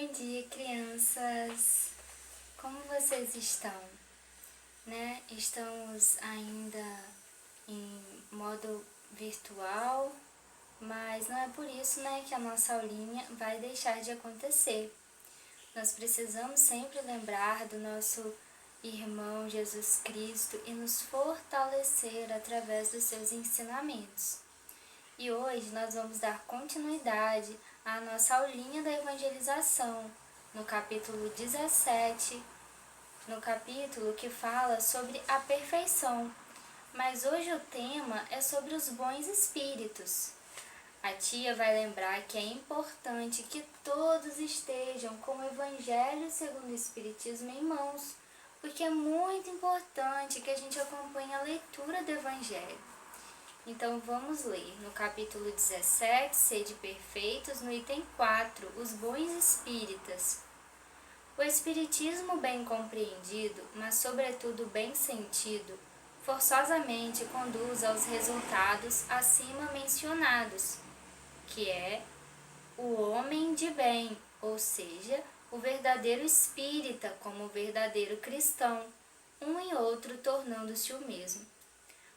Bom dia, crianças! Como vocês estão? Estamos ainda em modo virtual, mas não é por isso, que a nossa aulinha vai deixar de acontecer. Nós precisamos sempre lembrar do nosso irmão Jesus Cristo e nos fortalecer através dos seus ensinamentos. E hoje nós vamos dar continuidade à nossa aulinha da evangelização, no capítulo 17, no capítulo que fala sobre a perfeição. Mas hoje o tema é sobre os bons espíritos. A tia vai lembrar que é importante que todos estejam com o Evangelho segundo o Espiritismo em mãos, porque é muito importante que a gente acompanhe a leitura do Evangelho. Então vamos ler no capítulo 17, Sede Perfeitos, no item 4, os bons espíritas. O espiritismo bem compreendido, mas sobretudo bem sentido, forçosamente conduz aos resultados acima mencionados, que é o homem de bem, ou seja, o verdadeiro espírita como o verdadeiro cristão, um e outro tornando-se o mesmo.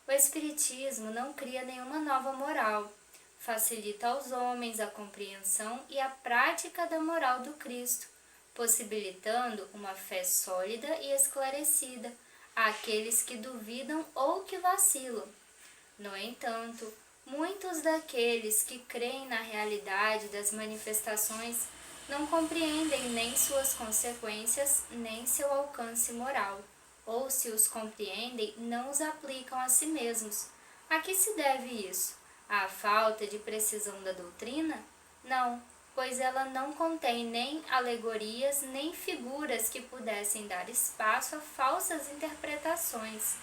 O Espiritismo não cria nenhuma nova moral, facilita aos homens a compreensão e a prática da moral do Cristo, possibilitando uma fé sólida e esclarecida àqueles que duvidam ou que vacilam. No entanto, muitos daqueles que creem na realidade das manifestações não compreendem nem suas consequências, nem seu alcance moral. Ou, se os compreendem, não os aplicam a si mesmos. A que se deve isso? À falta de precisão da doutrina? Não, pois ela não contém nem alegorias, nem figuras que pudessem dar espaço a falsas interpretações.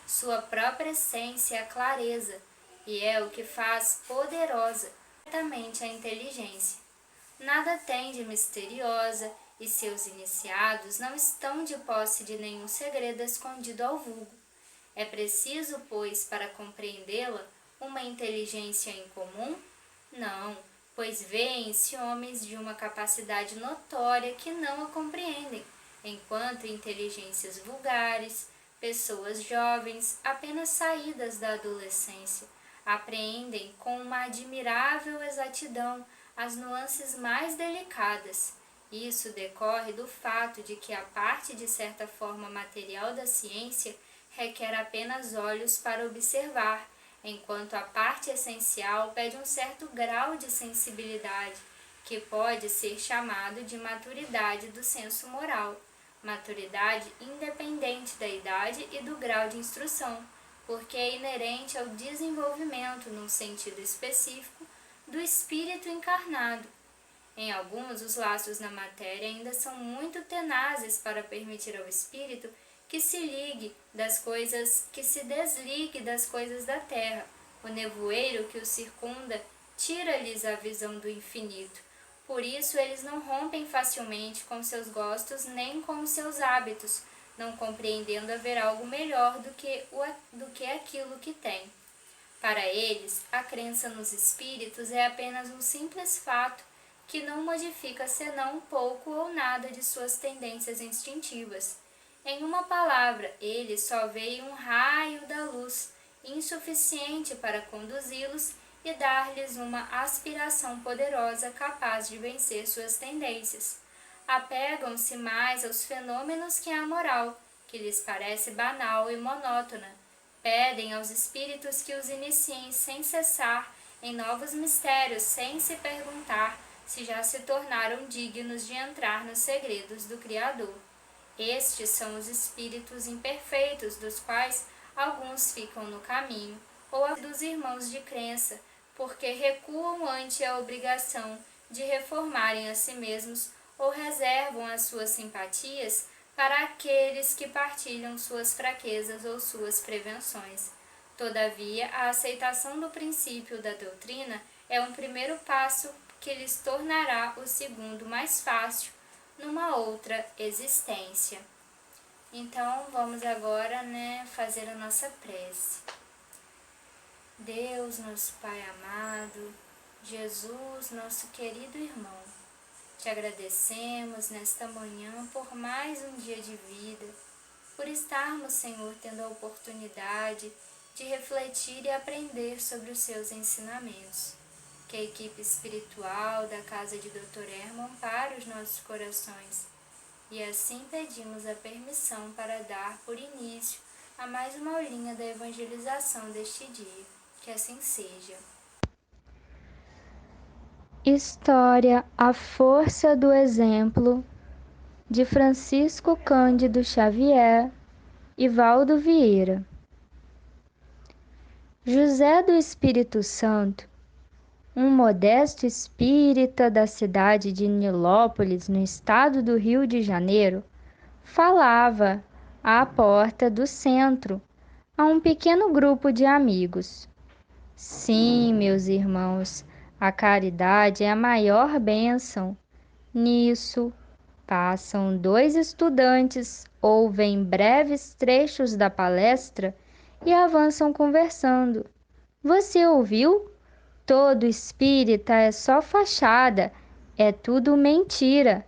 Sua própria essência é a clareza, e é o que faz poderosa completamente a inteligência. Nada tem de misteriosa, e seus iniciados não estão de posse de nenhum segredo escondido ao vulgo. É preciso, pois, para compreendê-la, uma inteligência em comum? Não, pois vêem-se homens de uma capacidade notória que não a compreendem, enquanto inteligências vulgares, pessoas jovens, apenas saídas da adolescência, apreendem com uma admirável exatidão as nuances mais delicadas. Isso decorre do fato de que a parte de certa forma material da ciência requer apenas olhos para observar, enquanto a parte essencial pede um certo grau de sensibilidade, que pode ser chamado de maturidade do senso moral, maturidade independente da idade e do grau de instrução, porque é inerente ao desenvolvimento, num sentido específico, do espírito encarnado. Em alguns, os laços na matéria ainda são muito tenazes para permitir ao espírito que se desligue das coisas da terra. O nevoeiro que os circunda tira-lhes a visão do infinito. Por isso, eles não rompem facilmente com seus gostos nem com os seus hábitos, não compreendendo haver algo melhor do que aquilo que têm. Para eles, a crença nos espíritos é apenas um simples fato que não modifica senão um pouco ou nada de suas tendências instintivas. Em uma palavra, eles só veem um raio da luz, insuficiente para conduzi-los e dar-lhes uma aspiração poderosa capaz de vencer suas tendências. Apegam-se mais aos fenômenos que à moral, que lhes parece banal e monótona. Pedem aos espíritos que os iniciem sem cessar em novos mistérios, sem se perguntar se já se tornaram dignos de entrar nos segredos do Criador. Estes são os espíritos imperfeitos, dos quais alguns ficam no caminho, ou a dos irmãos de crença, porque recuam ante a obrigação de reformarem a si mesmos ou reservam as suas simpatias para aqueles que partilham suas fraquezas ou suas prevenções. Todavia, a aceitação do princípio da doutrina é um primeiro passo que lhes tornará o segundo mais fácil numa outra existência. Então, vamos agora, fazer a nossa prece. Deus, nosso Pai amado, Jesus, nosso querido irmão, Te agradecemos nesta manhã por mais um dia de vida, por estarmos, Senhor, tendo a oportunidade de refletir e aprender sobre os seus ensinamentos. Que a equipe espiritual da Casa de Dr. Herman ampare os nossos corações. E assim pedimos a permissão para dar por início a mais uma aulinha da evangelização deste dia. Que assim seja. História A Força do Exemplo, de Francisco Cândido Xavier e Valdo Vieira. José do Espírito Santo, um modesto espírita da cidade de Nilópolis, no estado do Rio de Janeiro, falava à porta do centro a um pequeno grupo de amigos. Sim, meus irmãos, a caridade é a maior bênção. Nisso, passam 2 estudantes, ouvem breves trechos da palestra e avançam conversando. Você ouviu? Todo espírita é só fachada, é tudo mentira.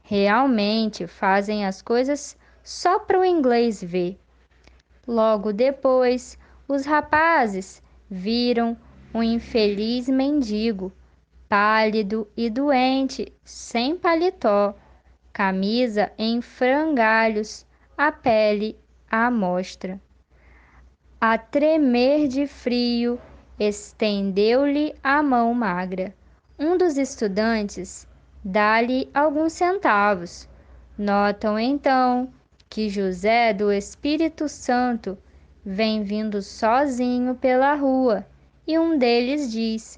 Realmente fazem as coisas só para o inglês ver. Logo depois, os rapazes viram um infeliz mendigo, pálido e doente, sem paletó, camisa em frangalhos, a pele à mostra. A tremer de frio, estendeu-lhe a mão magra. Um dos estudantes dá-lhe alguns centavos. Notam então que José do Espírito Santo vem vindo sozinho pela rua, e um deles diz: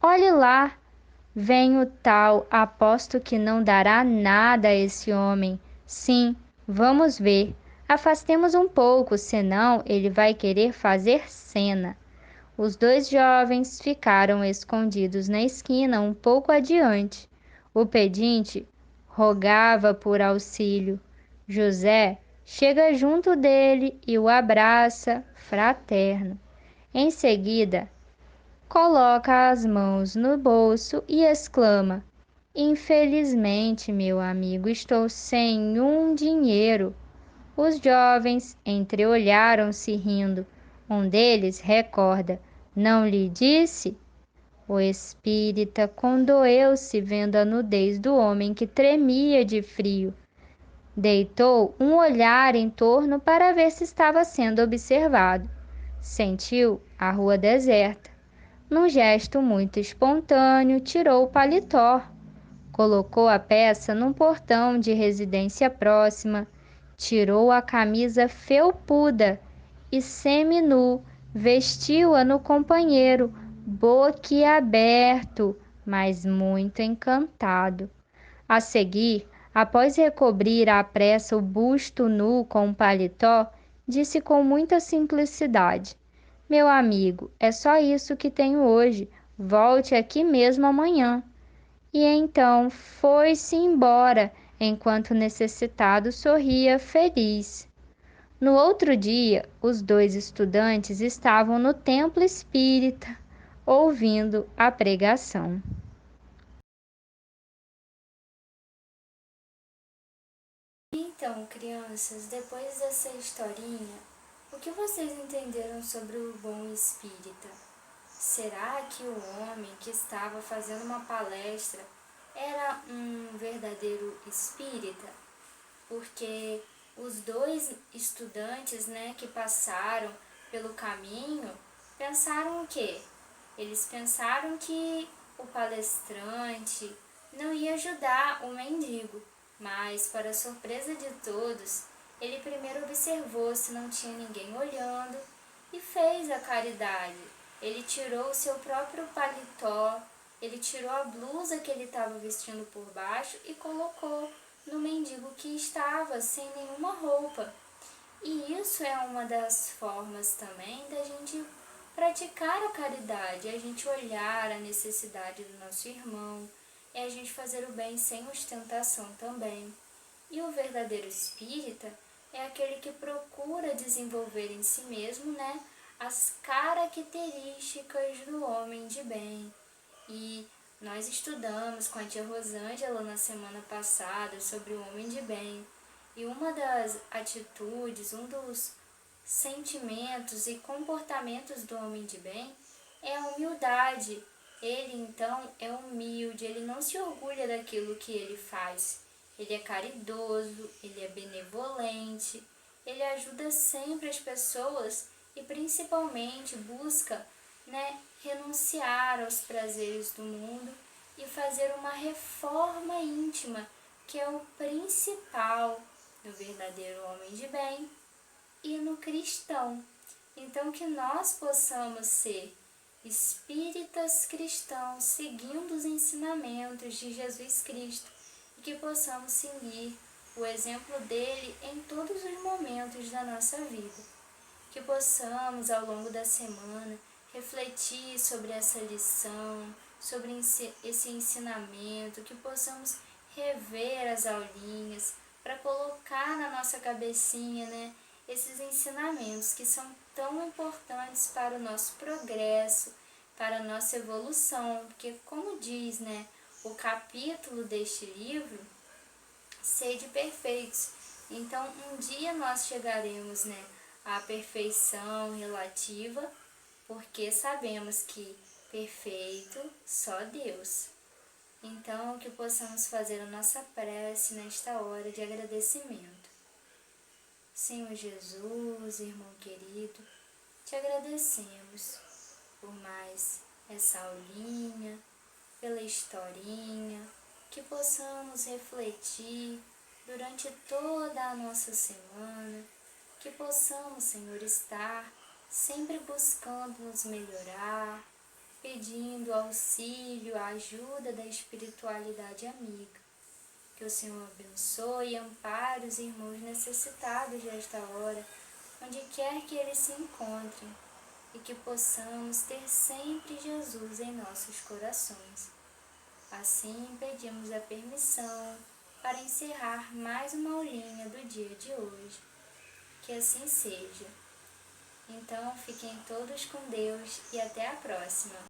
Olhe lá, vem o tal, aposto que não dará nada a esse homem. Sim, vamos ver. Afastemos um pouco, senão ele vai querer fazer cena. Os 2 jovens ficaram escondidos na esquina um pouco adiante. O pedinte rogava por auxílio. José chega junto dele e o abraça, fraterno. Em seguida, coloca as mãos no bolso e exclama: Infelizmente, meu amigo, estou sem um dinheiro. Os jovens entreolharam-se rindo. Um deles recorda: Não lhe disse? O espírita condoeu-se vendo a nudez do homem que tremia de frio. Deitou um olhar em torno para ver se estava sendo observado. Sentiu a rua deserta. Num gesto muito espontâneo, tirou o paletó, colocou a peça num portão de residência próxima, tirou a camisa felpuda e seminu, vestiu-a no companheiro, boquiaberto, mas muito encantado. A seguir, após recobrir à pressa o busto nu com o paletó, disse com muita simplicidade: Meu amigo, é só isso que tenho hoje. Volte aqui mesmo amanhã. E então foi-se embora, enquanto o necessitado sorria feliz. No outro dia, os 2 estudantes estavam no templo espírita, ouvindo a pregação. Então, crianças, depois dessa historinha, o que vocês entenderam sobre o bom espírita? Será que o homem que estava fazendo uma palestra era um verdadeiro espírita? Porque os 2 estudantes, né, que passaram pelo caminho pensaram o quê? Eles pensaram que o palestrante não ia ajudar o mendigo, mas, para surpresa de todos, ele primeiro observou se não tinha ninguém olhando e fez a caridade. Ele tirou o seu próprio paletó, ele tirou a blusa que ele estava vestindo por baixo e colocou no mendigo que estava sem nenhuma roupa. E isso é uma das formas também da gente praticar a caridade, é a gente olhar a necessidade do nosso irmão, é a gente fazer o bem sem ostentação também. E o verdadeiro espírita é aquele que procura desenvolver em si mesmo, as características do homem de bem. E Nós estudamos com a tia Rosângela na semana passada sobre o homem de bem, e uma das atitudes, um dos sentimentos e comportamentos do homem de bem é a humildade. Ele então é humilde, ele não se orgulha daquilo que ele faz. Ele é caridoso, ele é benevolente, ele ajuda sempre as pessoas e principalmente busca, renunciar aos prazeres do mundo e fazer uma reforma íntima, que é o principal no verdadeiro homem de bem e no cristão. Então, que nós possamos ser espíritas cristãos, seguindo os ensinamentos de Jesus Cristo, e que possamos seguir o exemplo dele em todos os momentos da nossa vida. Que possamos, ao longo da semana, refletir sobre essa lição, sobre esse ensinamento, que possamos rever as aulinhas para colocar na nossa cabecinha, esses ensinamentos que são tão importantes para o nosso progresso, para a nossa evolução, porque como diz, o capítulo deste livro, sede perfeitos. Então, um dia nós chegaremos, à perfeição relativa, porque sabemos que perfeito só Deus. Então, que possamos fazer a nossa prece nesta hora de agradecimento. Senhor Jesus, irmão querido, te agradecemos por mais essa aulinha, pela historinha, que possamos refletir durante toda a nossa semana, que possamos, Senhor, estar sempre buscando nos melhorar, pedindo auxílio, a ajuda da espiritualidade amiga. Que o Senhor abençoe e ampare os irmãos necessitados desta hora, onde quer que eles se encontrem, e que possamos ter sempre Jesus em nossos corações. Assim, pedimos a permissão para encerrar mais uma aulinha do dia de hoje. Que assim seja. Então, fiquem todos com Deus e até a próxima.